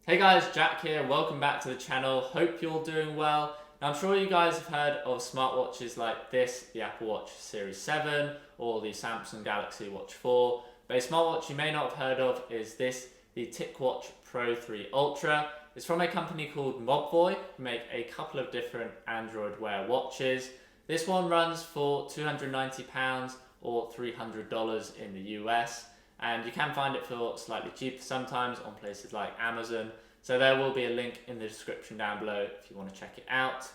Hey guys, Jack here. Welcome back to the channel. Hope you're doing well. Now, I'm sure you guys have heard of smartwatches like this, the Apple Watch Series 7 or the Samsung Galaxy Watch 4. But a smartwatch you may not have heard of is this, the TicWatch Pro 3 Ultra. It's from a company called Mobvoi, who make a couple of different Android Wear watches. This one runs for £290 or $300 in the US. And you can find it for slightly cheaper sometimes on places like Amazon. So there will be a link in the description down below if you want to check it out.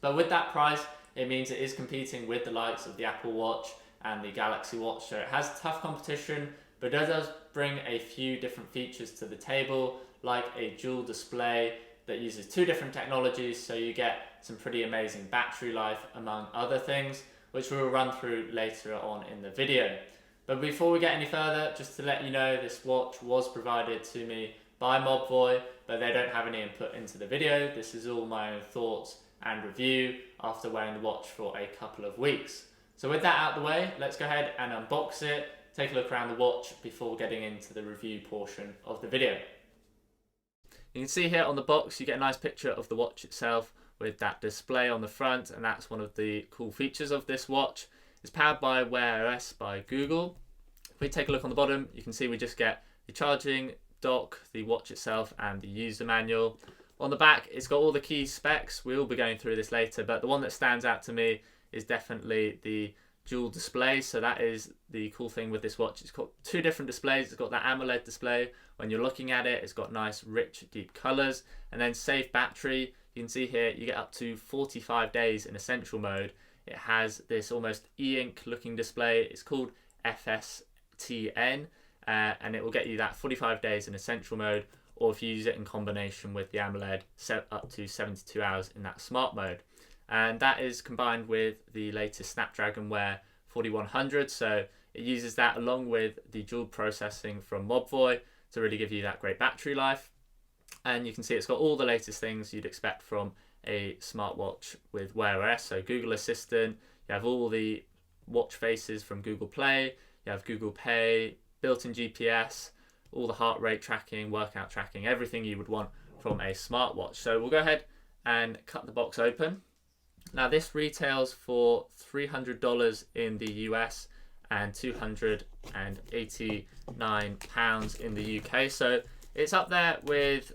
But with that price, it means it is competing with the likes of the Apple Watch and the Galaxy Watch. So it has tough competition, but it does bring a few different features to the table, like a dual display that uses two different technologies. So you get some pretty amazing battery life, among other things, which we'll run through later on in the video. But before we get any further, just to let you know, this watch was provided to me by Mobvoi, but they don't have any input into the video. This is all my own thoughts and review after wearing the watch for a couple of weeks. So with that out of the way, let's go ahead and unbox it, take a look around the watch before getting into the review portion of the video. You can see here on the box, you get a nice picture of the watch itself with that display on the front, and that's one of the cool features of this watch. It's powered by Wear OS by Google. If we take a look on the bottom, you can see we just get the charging dock, the watch itself, and the user manual. On the back, it's got all the key specs. We'll be going through this later, but the one that stands out to me is definitely the dual display. So that is the cool thing with this watch. It's got two different displays. It's got that AMOLED display. When you're looking at it, it's got nice, rich, deep colors. And then safe battery. You can see here, you get up to 45 days in essential mode. It has this almost e-ink looking display. It's called FSTN, and it will get you that 45 days in essential mode, or if you use it in combination with the AMOLED, set up to 72 hours in that smart mode. And that is combined with the latest Snapdragon Wear 4100, so it uses that along with the dual processing from Mobvoi to really give you that great battery life. And you can see it's got all the latest things you'd expect from a smartwatch with Wear OS, so Google Assistant, you have all the watch faces from Google Play, you have Google Pay, built-in GPS, all the heart rate tracking, workout tracking, everything you would want from a smartwatch. So we'll go ahead and cut the box open. Now this retails for $300 in the US and £289 in the UK, so it's up there with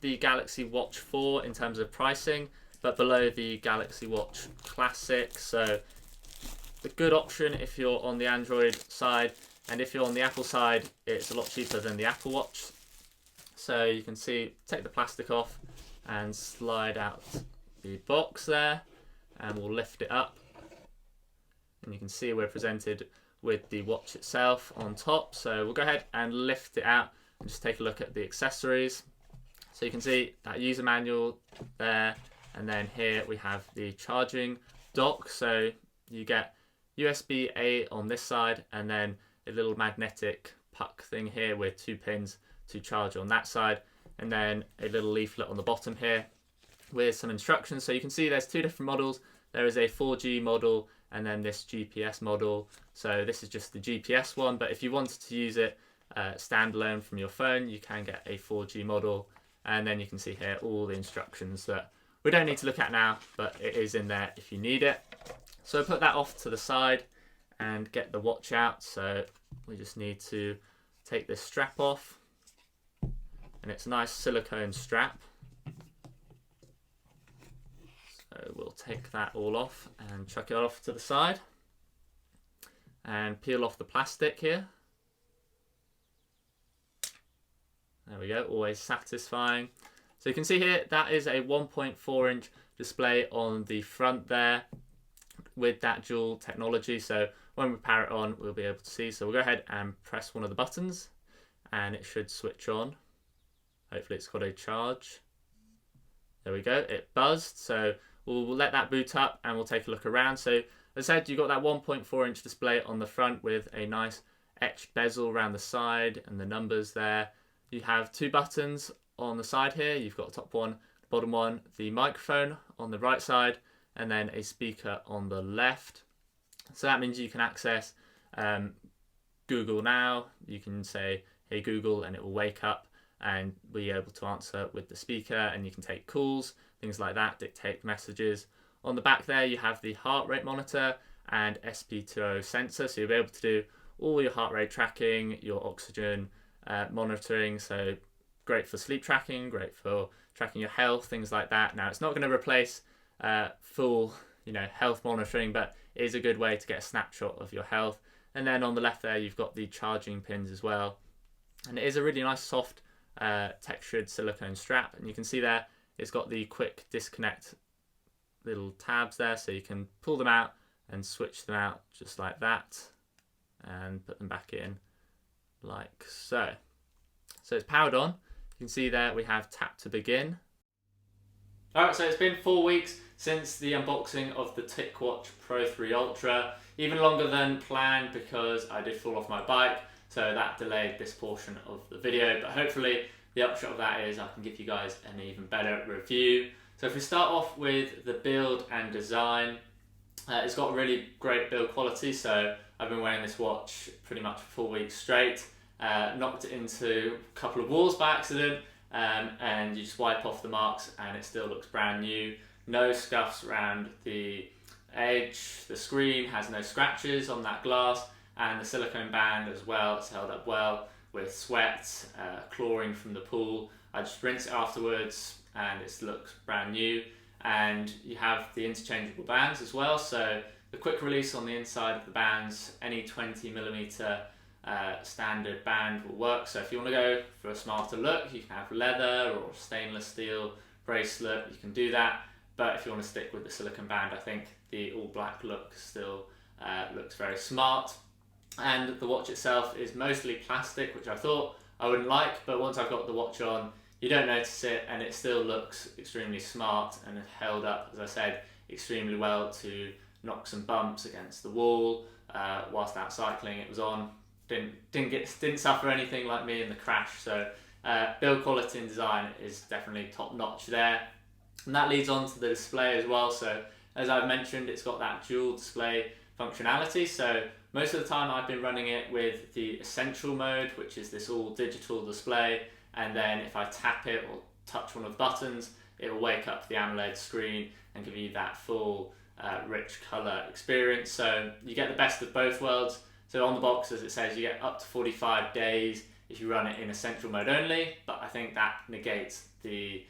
the Galaxy Watch 4 in terms of pricing, but below the Galaxy Watch Classic. So the good option if you're on the Android side, and if you're on the Apple side, it's a lot cheaper than the Apple Watch. So you can see, take the plastic off and slide out the box there, and we'll lift it up. And you can see we're presented with the watch itself on top. So we'll go ahead and lift it out and just take a look at the accessories. So you can see that user manual there, and then here we have the charging dock. So you get USB-A on this side, and then a little magnetic puck thing here with two pins to charge on that side, and then a little leaflet on the bottom here with some instructions. So you can see there's two different models. There is a 4G model and then this GPS model. So this is just the GPS one, but if you wanted to use it standalone from your phone, you can get a 4G model. And then you can see here all the instructions that we don't need to look at now, but it is in there if you need it. So put that off to the side and get the watch out. So we just need to take this strap off, and it's a nice silicone strap. So we'll take that all off and chuck it off to the side and peel off the plastic here. There we go, always satisfying. So you can see here, that is a 1.4 inch display on the front there with that dual technology. So when we power it on, we'll be able to see. So we'll go ahead and press one of the buttons and it should switch on. Hopefully it's got a charge. There we go, it buzzed. So we'll let that boot up and we'll take a look around. So as I said, you've got that 1.4 inch display on the front with a nice etched bezel around the side and the numbers there. You have two buttons on the side here. You've got the top one, the bottom one, the microphone on the right side, and then a speaker on the left. So that means you can access Google Now. You can say, hey Google, and it will wake up and be able to answer with the speaker, and you can take calls, things like that, dictate messages. On the back there you have the heart rate monitor and SpO2 sensor, so you'll be able to do all your heart rate tracking, your oxygen monitoring, so great for sleep tracking, great for tracking your health, things like that. Now, it's not going to replace full health monitoring, but it is a good way to get a snapshot of your health. And then on the left there you've got the charging pins as well, and it is a really nice soft textured silicone strap, and you can see there it's got the quick disconnect little tabs there, so you can pull them out and switch them out just like that and put them back in like so. So it's powered on. You can see there we have tap to begin. Alright, so it's been 4 weeks since the unboxing of the TicWatch Pro 3 Ultra, even longer than planned because I did fall off my bike, so that delayed this portion of the video, but hopefully the upshot of that is I can give you guys an even better review. So if we start off with the build and design, it's got really great build quality, so I've been wearing this watch pretty much for 4 weeks straight. Knocked it into a couple of walls by accident, and you just wipe off the marks and it still looks brand new. No scuffs around the edge, the screen has no scratches on that glass, and the silicone band as well, it's held up well with sweat, chlorine from the pool. I just rinse it afterwards and it looks brand new. And you have the interchangeable bands as well, so the quick release on the inside of the bands, any 20mm standard band will work. So if you want to go for a smarter look, you can have leather or stainless steel bracelet, you can do that. But if you want to stick with the silicone band, I think the all black look still looks very smart. And the watch itself is mostly plastic, which I thought I wouldn't like, but once I've got the watch on, you don't notice it, and it still looks extremely smart and held up, as I said, extremely well to knock some bumps against the wall whilst out cycling. It was on, didn't suffer anything like me in the crash. So build quality and design is definitely top notch there, and that leads on to the display as well. So as I've mentioned, it's got that dual display functionality. So most of the time I've been running it with the essential mode, which is this all digital display, and then if I tap it or touch one of the buttons, it will wake up the AMOLED screen and give you that full rich color experience. So you get the best of both worlds. So on the box, as it says, you get up to 45 days if you run it in essential mode only, but I think that negates the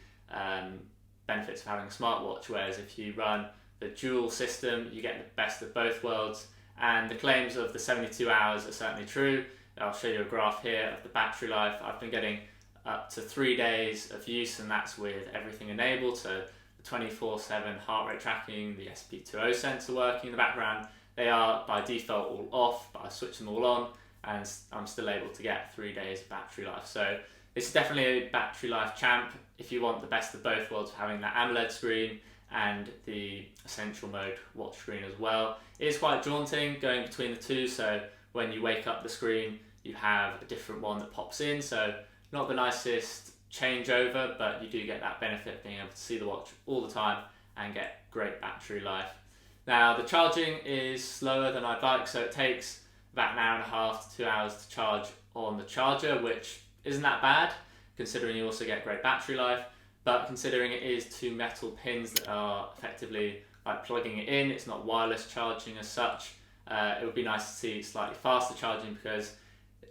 benefits of having a smartwatch, whereas if you run the dual system, you get the best of both worlds. And the claims of the 72 hours are certainly true. I'll show you a graph here of the battery life. I've been getting up to 3 days of use, and that's with everything enabled. So the 24/7 heart rate tracking, the SpO2 sensor working in the background, they are by default all off, but I switch them all on and I'm still able to get 3 days of battery life. So it's definitely a battery life champ if you want the best of both worlds, having that AMOLED screen and the essential mode watch screen as well. It is quite daunting going between the two, so when you wake up the screen you have a different one that pops in, so not the nicest changeover, but you do get that benefit of being able to see the watch all the time and get great battery life. Now the charging is slower than I'd like, so it takes about an hour and a half to 2 hours to charge on the charger, which isn't that bad considering you also get great battery life. But considering it is two metal pins that are effectively like plugging it in, it's not wireless charging as such. It would be nice to see slightly faster charging, because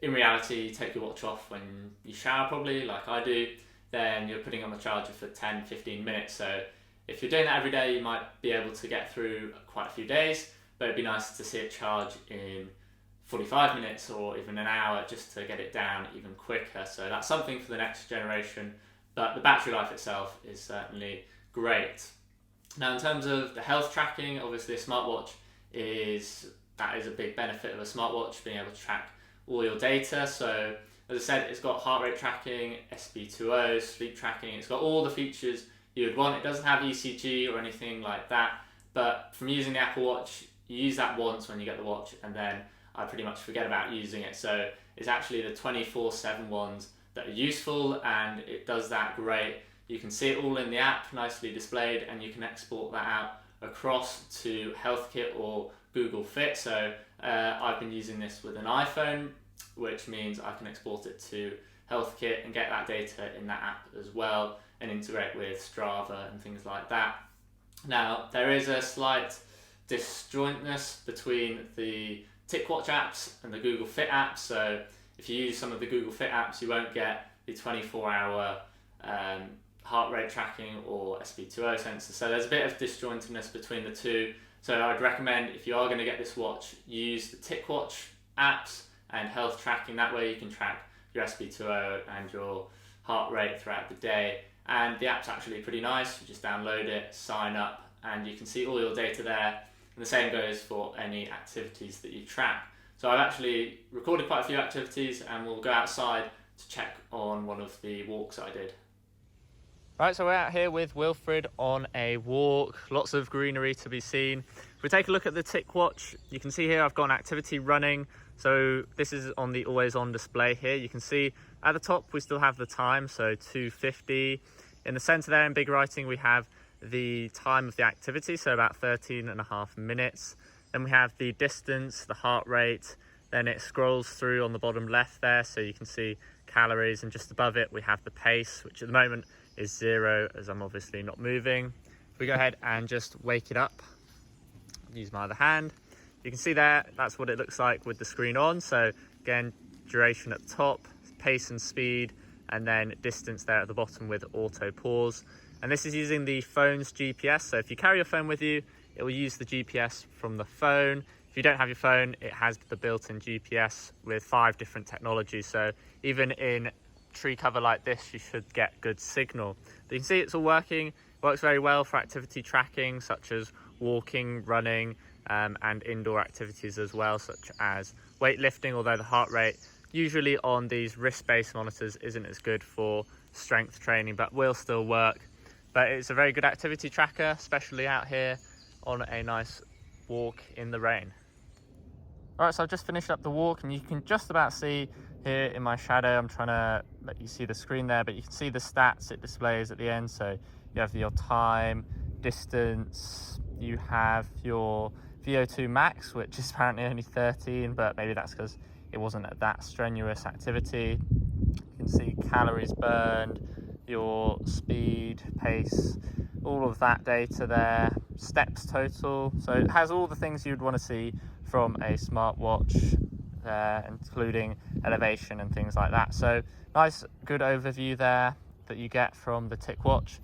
in reality, you take your watch off when you shower probably, like I do, then you're putting it on the charger for 10-15 minutes. So if you're doing that every day, you might be able to get through quite a few days, but it'd be nice to see it charge in 45 minutes or even an hour just to get it down even quicker. So that's something for the next generation. But the battery life itself is certainly great. Now in terms of the health tracking, obviously a smartwatch is a big benefit of a smartwatch, being able to track all your data. So as I said, it's got heart rate tracking, SpO2, sleep tracking, it's got all the features you would want. It doesn't have ECG or anything like that, but from using the Apple Watch, you use that once when you get the watch, and then I pretty much forget about using it. So it's actually the 24/7 ones that are useful, and it does that great. You can see it all in the app, nicely displayed, and you can export that out across to HealthKit or Google Fit. So I've been using this with an iPhone, which means I can export it to health kit and get that data in that app as well and integrate with Strava and things like that. Now, there is a slight disjointness between the TicWatch apps and the Google Fit apps. So if you use some of the Google Fit apps, you won't get the 24-hour heart rate tracking or SpO2 sensor. So there's a bit of disjointedness between the two. So I'd recommend, if you are going to get this watch, use the TicWatch apps and health tracking. That way you can track your SpO2 and your heart rate throughout the day. And the app's actually pretty nice. You just download it, sign up, and you can see all your data there. And the same goes for any activities that you track. So I've actually recorded quite a few activities, and we'll go outside to check on one of the walks I did. Right, so we're out here with Wilfred on a walk, lots of greenery to be seen. If we take a look at the TicWatch, you can see here I've got an activity running. So this is on the always on display here. You can see at the top we still have the time, so 2:50. In the center there in big writing we have the time of the activity, so about 13.5 minutes. Then we have the distance, the heart rate, then it scrolls through on the bottom left there, so you can see calories, and just above it we have the pace, which at the moment is 0 as I'm obviously not moving. If we go ahead and just wake it up, use my other hand, you can see there, that's what it looks like with the screen on. So again, duration at the top, pace and speed, and then distance there at the bottom with auto pause. And this is using the phone's GPS. So if you carry your phone with you, it will use the GPS from the phone. If you don't have your phone, it has the built-in GPS with 5 different technologies. So even in tree cover like this, you should get good signal. But you can see it's all working. It works very well for activity tracking, such as walking, running, and indoor activities as well, such as weightlifting, although the heart rate usually on these wrist-based monitors isn't as good for strength training, but will still work. But it's a very good activity tracker, especially out here on a nice walk in the rain. All right, so I've just finished up the walk, and you can just about see here in my shadow, I'm trying to let you see the screen there, but you can see the stats it displays at the end. So you have your time, distance, you have your VO2 max, which is apparently only 13, but maybe that's because it wasn't at that strenuous activity. You can see calories burned, your speed, pace, all of that data there, steps total. So it has all the things you'd want to see from a smartwatch, including elevation and things like that. So nice, good overview there that you get from the TicWatch.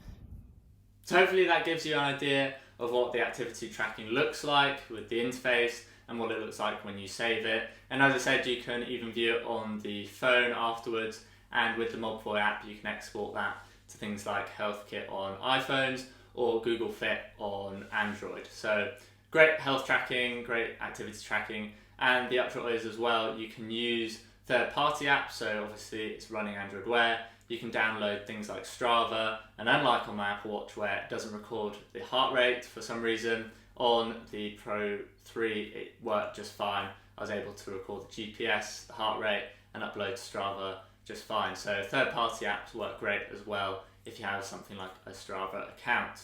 So hopefully that gives you an idea of what the activity tracking looks like with the interface and what it looks like when you save it. And as I said, you can even view it on the phone afterwards, and with the Mobvoi app you can export that to things like Health Kit on iPhones or Google Fit on Android. So great health tracking, great activity tracking, and the upshot is as well, you can use third-party apps. So obviously it's running Android Wear. You can download things like Strava, and unlike on my Apple Watch where it doesn't record the heart rate for some reason, on the Pro 3 it worked just fine. I was able to record the GPS, the heart rate, and upload to Strava just fine. So third-party apps work great as well if you have something like a Strava account.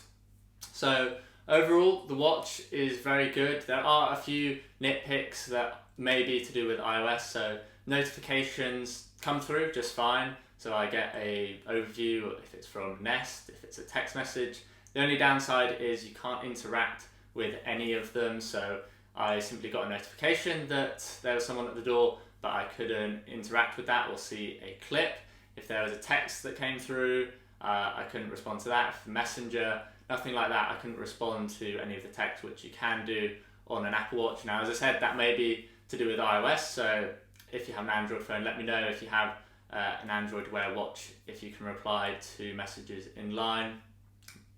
So overall, the watch is very good. There are a few nitpicks that may be to do with iOS. So notifications come through just fine. So I get a overview if it's from Nest, if it's a text message. The only downside is you can't interact with any of them. So I simply got a notification that there was someone at the door, but I couldn't interact with that or see a clip. If there was a text that came through, I couldn't respond to that. For Messenger, nothing like that. I couldn't respond to any of the text, which you can do on an Apple Watch. Now, as I said, that may be to do with iOS. So if you have an Android phone, let me know if you have an Android Wear watch, if you can reply to messages in line.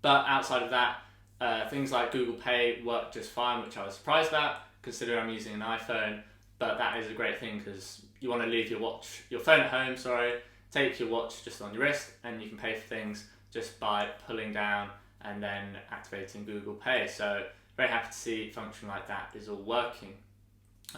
But outside of that, things like Google Pay work just fine, which I was surprised about considering I'm using an iPhone. But that is a great thing because you want to leave your phone at home, take your watch just on your wrist, and you can pay for things just by pulling down and then activating Google Pay. So very happy to see a function like that is all working.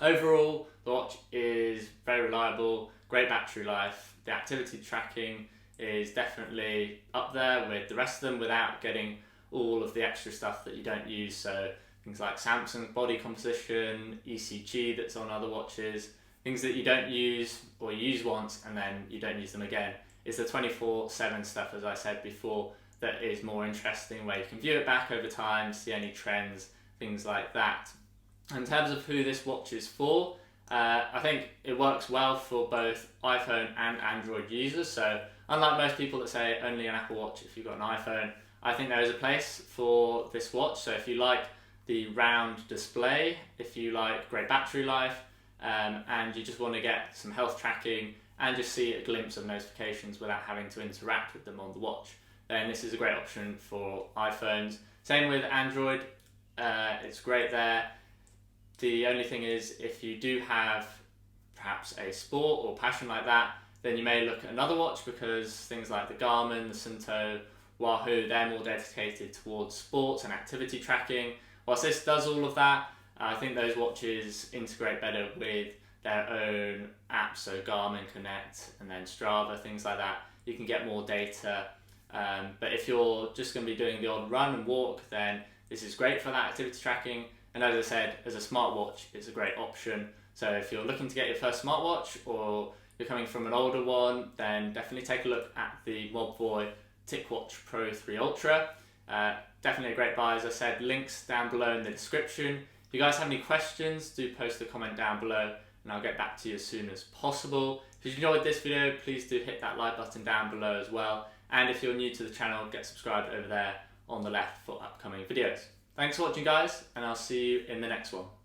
Overall, the watch is very reliable, great battery life. The activity tracking is definitely up there with the rest of them without getting all of the extra stuff that you don't use. So things like Samsung body composition, ECG that's on other watches, things that you don't use or you use once and then you don't use them again. It's the 24/7 stuff, as I said before, that is more interesting, where you can view it back over time, see any trends, things like that. In terms of who this watch is for, I think it works well for both iPhone and Android users. So unlike most people that say only an Apple Watch if you've got an iPhone, I think there is a place for this watch. So if you like the round display, if you like great battery life, and you just want to get some health tracking and just see a glimpse of notifications without having to interact with them on the watch, then this is a great option for iPhones. Same with Android, it's great there. The only thing is, if you do have perhaps a sport or passion like that, then you may look at another watch, because things like the Garmin, the Sunto, Wahoo, they're more dedicated towards sports and activity tracking. Whilst this does all of that, I think those watches integrate better with their own apps, so Garmin Connect and then Strava, things like that. You can get more data, but if you're just going to be doing the odd run and walk, then this is great for that activity tracking. And as I said, as a smartwatch, it's a great option. So if you're looking to get your first smartwatch, or you're coming from an older one, then definitely take a look at the Mobvoi TicWatch Pro 3 Ultra. Definitely a great buy. As I said, links down below in the description. If you guys have any questions, do post a comment down below and I'll get back to you as soon as possible. If you enjoyed this video, please do hit that like button down below as well. And if you're new to the channel, get subscribed over there on the left for upcoming videos. Thanks for watching, guys, and I'll see you in the next one.